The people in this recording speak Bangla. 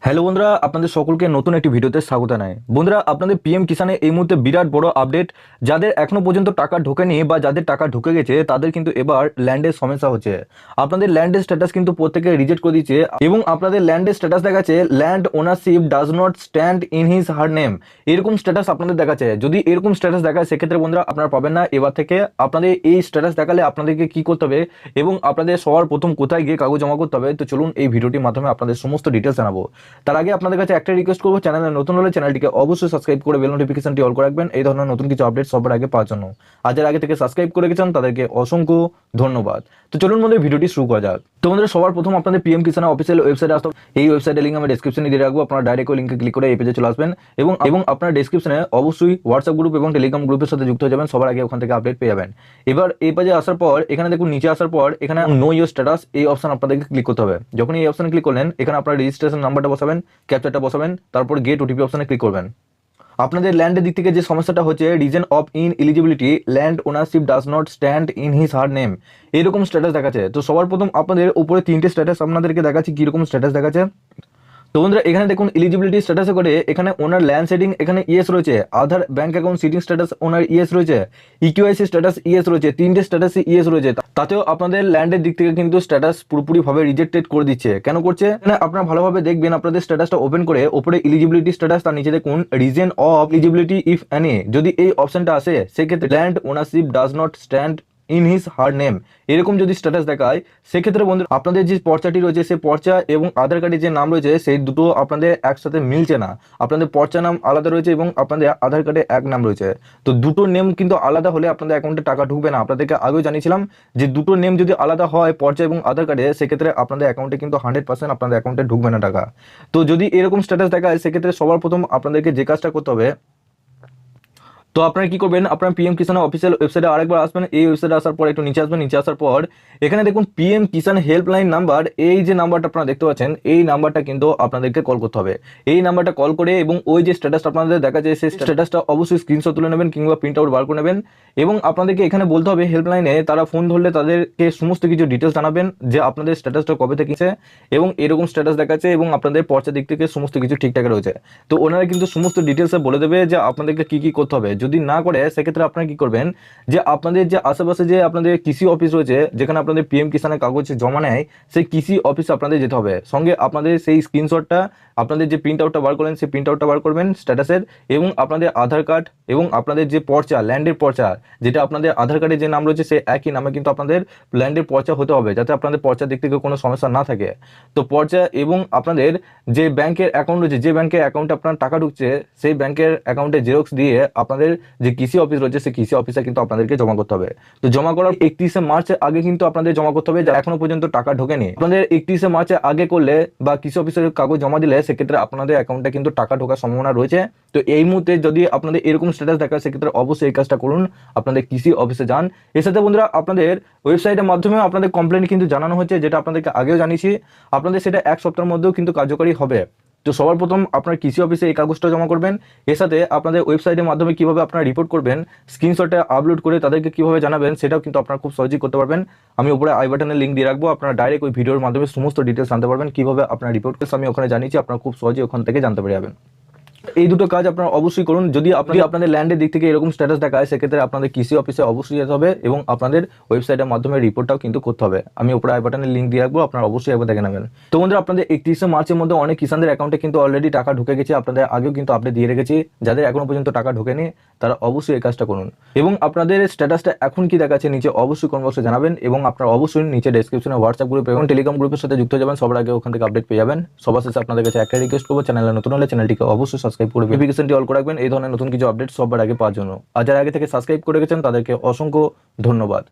হ্যালো বন্ধুরা, আপনাদের সকলকে নতুন একটি ভিডিওতে স্বাগত জানাই। বন্ধুরা, আপনাদের পিএম কিষানে এই মুহূর্তে বিরাট বড় আপডেট। যাদের এখনো পর্যন্ত টাকা ঢোকেনি বা যাদের টাকা ঢুকে গেছে তাদের কিন্তু এবার ল্যান্ডের সমস্যা হচ্ছে। আপনাদের ল্যান্ডের স্ট্যাটাস কিন্তু প্রত্যেকে রিজেক্ট করে দিচ্ছে এবং আপনাদের ল্যান্ডের স্ট্যাটাস দেখাচ্ছে land ownership does not stand in his her name. এরকম স্ট্যাটাস আপনাদের দেখাচ্ছে। যদি এরকম স্ট্যাটাস দেখায় সেক্ষেত্রে বন্ধুরা আপনারা পাবেন না। এবার থেকে আপনাদের এই স্ট্যাটাস দেখালে আপনাদেরকে কি করতে হবে এবং আপনাদের সবার প্রথম কোথায় গিয়ে কাগজ জমা করতে হবে, তো চলুন এই ভিডিওটির মাধ্যমে আপনাদের সমস্ত ডিটেলস জানাবো। তার আগে আপনাদের কাছে একটা রিকোয়েস্ট করবো, চ্যানেলে নতুন হলে চ্যানেলটিকে অবশ্যই সাবস্ক্রাইব করে বেল নোটিফিকেশনটি অল করে রাখবেন এই ধরনের নতুন কিছু আপডেট সবার আগে পাওয়ার জন্য। আর যারা আগে থেকে সাবস্ক্রাইব করে গেছেন তাদেরকে অসংখ্য ধন্যবাদ। তো চলুন বন্ধুরা ভিডিওটি শুরু করা যাক। তো বন্ধুরা, সবার প্রথম আপনাদের পিএম কিষান অফিসিয়াল ওয়েবসাইটে আসতে হবে। এই ওয়েবসাইটের লিঙ্ক আমি ডেসক্রিপশনে দিয়ে রাখবো, আপনারা ডাইরেক্ট ওই লিঙ্কে ক্লিক করে এই পেজে চলে আসবেন এবং আপনার ডেসক্রিপশনে অবশ্যই হোয়াটসঅ্যাপ গ্রুপ এবং টেলিগ্রাম গ্রুপের সাথে যুক্ত হয়ে যাবেন, সবার আগে ওখান থেকে আপডেট পেয়ে যাবেন। এবার এই পেজে আসার পর এখানে দেখুন, নিচে আসার পর এখানে নো ইওর স্ট্যাটাস এই অপশন আপনাদেরকে ক্লিক করতে হবে। যখন এই অপশনে ক্লিক করলেন এখানে আপনার রেজিস্ট্রেশন নাম্বারটা বসাবেন, ক্যাপচারটা বসাবেন, তারপর গেট ওটিপি অপশনে ক্লিক করবেন। আপনাদের ল্যান্ডের দিক থেকে যে সমস্যাটা হচ্ছে reason of in eligibility land ownership does not stand in his her name, এরকম স্ট্যাটাস দেখাচ্ছে। তো সবার প্রথম আপনাদের উপরে তিনটে স্ট্যাটাস আপনাদেরকে দেখাচ্ছি কিরকম স্ট্যাটাস দেখাচ্ছে। তো বন্ধুরা, এখানে দেখুন এলিজিবিলিটি স্ট্যাটাসে করে এখানে ওনার ল্যান্ড সেটিং এখানে ইয়েস রয়েছে, আধার ব্যাংক অ্যাকাউন্ট সিটিং স্ট্যাটাস ওনার ইয়েস রয়েছে, ইকিউআইসি স্ট্যাটাস ইয়েস রয়েছে, তিনটে স্ট্যাটাসই ইয়েস রয়েছে। তাতেও আপনাদের ল্যান্ডের দিক থেকে কিন্তু স্ট্যাটাস পুরোপুরিভাবে রিজেক্টেড করে দিচ্ছে। কেন করছে আপনারা ভালোভাবে দেখবেন, আপনাদের স্ট্যাটাসটা ওপেন করে ওপরে এলিজিবিলিটি স্ট্যাটাস, তার নিচে দেখুন reason of eligibility if any, যদি এই অপশনটা আসে সেক্ষেত্রে land ownership does not stand in his her name এরকম যদি স্ট্যাটাস দেখায় সেক্ষেত্রে বন্ধু আপনাদের যে পর্চাটি রয়েছে সেই পর্চা এবং আধার কার্ডে যে নাম রয়েছে সেই দুটো আপনাদের একসাথে মিলছে না। আপনাদের পর্চা নাম আলাদা রয়েছে এবং আপনাদের আধার কার্ডে এক নাম রয়েছে। তো দুটো নেম কিন্তু আলাদা হলে আপনাদের অ্যাকাউন্টে টাকা ঢুকবে না। আপনাদেরকে আগেও জানিয়েছিলাম যে দুটো নেম যদি আলাদা হয় পর্চা এবং আধার কার্ডে সেক্ষেত্রে আপনাদের অ্যাকাউন্টে কিন্তু 100% আপনাদের অ্যাকাউন্টে ঢুকবে না টাকা। তো যদি এরকম স্ট্যাটাস দেখায় সেক্ষেত্রে সবার প্রথম আপনাদেরকে যে কাজটা করতে হবে, তো আপনারা কি করবেন, আপনার পিএম কিষান অফিসিয়াল ওয়েবসাইটে আরেকবার আসবেন। এই ওয়েবসাইটে আসার পর একটু নিচে আসবেন, নিচে আসার পর এখানে দেখুন পিএম কিষান হেল্পলাইন নাম্বার, এই যে নাম্বারটা আপনারা দেখতে পাচ্ছেন এই নাম্বারটা কিন্তু আপনাদেরকে কল করতে হবে। এই নাম্বারটা কল করে এবং ওই যে স্ট্যাটাসটা আপনাদের দেখা যায় সেই স্ট্যাটাসটা অবশ্যই স্ক্রিনশট তুলে নেবেন কিংবা প্রিন্ট আউট বার করে নেবেন এবং আপনাদেরকে এখানে বলতে হবে হেল্পলাইনে তারা ফোন ধরলে তাদেরকে সমস্ত কিছু ডিটেলস জানাবেন যে আপনাদের স্ট্যাটাসটা কবে থেকে এবং এরকম স্ট্যাটাস দেখাচ্ছে এবং আপনাদের পর্চার দিক থেকে সমস্ত কিছু ঠিকঠাক রয়েছে। তো ওনারা কিন্তু সমস্ত ডিটেলসে বলে দেবে যে আপনাদেরকে কি কি করতে হবে। যদি না করে সেক্ষেত্রে আপনারা কি করবেন, যে আপনাদের যে আশেপাশে যে আপনাদের কৃষি অফিস রয়েছে যেখানে আপনাদের পিএম কিষানের কাগজ জমা নেয় সেই কৃষি অফিসে আপনাদের যেতে হবে। সঙ্গে আপনাদের সেই স্ক্রিনশটটা আপনাদের যে প্রিন্ট আউটটা বার করলেন সেই প্রিন্ট আউটটা বার করবেন স্ট্যাটাসের, এবং আপনাদের আধার কার্ড এবং আপনাদের যে পর্চা ল্যান্ডের পর্চা যেটা আপনাদের আধার কার্ডে যে নাম রয়েছে সেই একই নামে কিন্তু আপনাদের ল্যান্ডের পর্চা হতে হবে যাতে আপনাদের পর্চার দিক থেকে কোনো সমস্যা না থাকে। তো পর্চা এবং আপনাদের যে ব্যাংকের অ্যাকাউন্ট রয়েছে, যে ব্যাংকের অ্যাকাউন্টে আপনার টাকা ঢুকছে সেই ব্যাংকের অ্যাকাউন্টে জেরক্স দিয়ে আপনাদের যে কৃষি অফিস রয়েছে সেই কৃষি অফিসে কিন্তু আপনাদেরকে জমা করতে হবে। তো জমা করার 31শে মার্চের আগে কিন্তু আপনাদের জমা করতে হবে, যা এখনো পর্যন্ত টাকা ঢোকেনি। আপনাদের 31শে মার্চের আগে করলে বা কৃষি অফিসের কাগজ জমা দিলে সেক্ষেত্রে আপনাদের অ্যাকাউন্টে কিন্তু টাকা ঢোকার সম্ভাবনা রয়েছে। তো এই মুহূর্তে যদি আপনাদের এরকম স্ট্যাটাস দেখায় সেক্ষেত্রে অবশ্যই এই কাজটা করুন, আপনাদের কৃষি অফিসে যান। এর সাথে বন্ধুরা আপনাদের ওয়েবসাইটের মাধ্যমে আপনাদের কমপ্লেন কিন্তু জানানো হচ্ছে, যেটা আপনাদেরকে আগেও জানিয়েছি। আপনাদের সেটা 1 সপ্তাহের মধ্যেও কিন্তু কার্যকরী হবে। তো সবার প্রথম আপনার কৃষি অফিসে এই কাগজটা জমা করবেন। এর সাথে আপনাদের ওয়েবসাইটের মাধ্যমে কিভাবে আপনারা রিপোর্ট করবেন, স্ক্রিনশটটা আপলোড করে তাদেরকে কিভাবে জানাবেন সেটাও কিন্তু আপনারা খুব সহজেই করতে পারবেন। আমি উপরে আই বাটনের লিঙ্ক দিয়ে রাখবো, আপনারা ডাইরেক্ট ওই ভিডিওর মাধ্যমে সমস্ত ডিটেলস জানতে পারবেন কিভাবে আপনার রিপোর্ট করতে। আমি ওখানে জানিয়েছি, আপনারা খুব সহজেই ওখান থেকে জানতে পেরে যাবেন। এই দুটো কাজ আপনারা অবশ্যই করুন। যদি আপনাদের ল্যান্ডের দিক থেকে এরকম স্ট্যাটাস দেখায় সেক্ষেত্রে আপনাদের কৃষি অফিসে অবশ্যই যেতে হবে এবং আপনাদের ওয়েবসাইটের মাধ্যমে রিপোর্টটাও কিন্তু করতে হবে। আমি উপরে আই বাটনের লিঙ্ক দিয়ে রাখবো, আপনারা অবশ্যই একবার দেখে নেবেন। তো বন্ধুরা, আপনাদের 31শে মার্চের মধ্যে অনেক কিষানদের অ্যাকাউন্টে কিন্তু অলরেডি টাকা ঢুকে গেছে, আপনাদের আগেও কিন্তু আপডেট দিয়ে রেখেছি। যাদের এখনো পর্যন্ত টাকা ঢোকেনি তারা অবশ্যই এই কাজটা করুন এবং আপনাদের স্ট্যাটাসটা এখন কি দেখাচ্ছে নিচে অবশ্যই কমেন্ট বক্সে জানাবেন এবং আপনারা অবশ্যই নিচে ডেসক্রিপশনে হোয়াটসঅ্যাপ গ্রুপ এবং টেলিগ্রাম গ্রুপের সাথে যুক্ত যাবেন, সবার আগে ওখান থেকে আপডেট পেয়ে যাবেন। সবার শেষে আপনাদের কাছে একটা রিকোয়েস্ট করবো, চ্যানেলে নতুন হলে চ্যানেলটিকে অবশ্যই সাবস্ক্রাইব করে নোটিফিকেশনটি অল করে রাখবেন এই ধরনের নতুন কিছু আপডেট সবার আগে পাওয়ার জন্য। আর যারা আগে থেকে সাবস্ক্রাইব করে গেছেন তাদেরকে অসংখ্য ধন্যবাদ।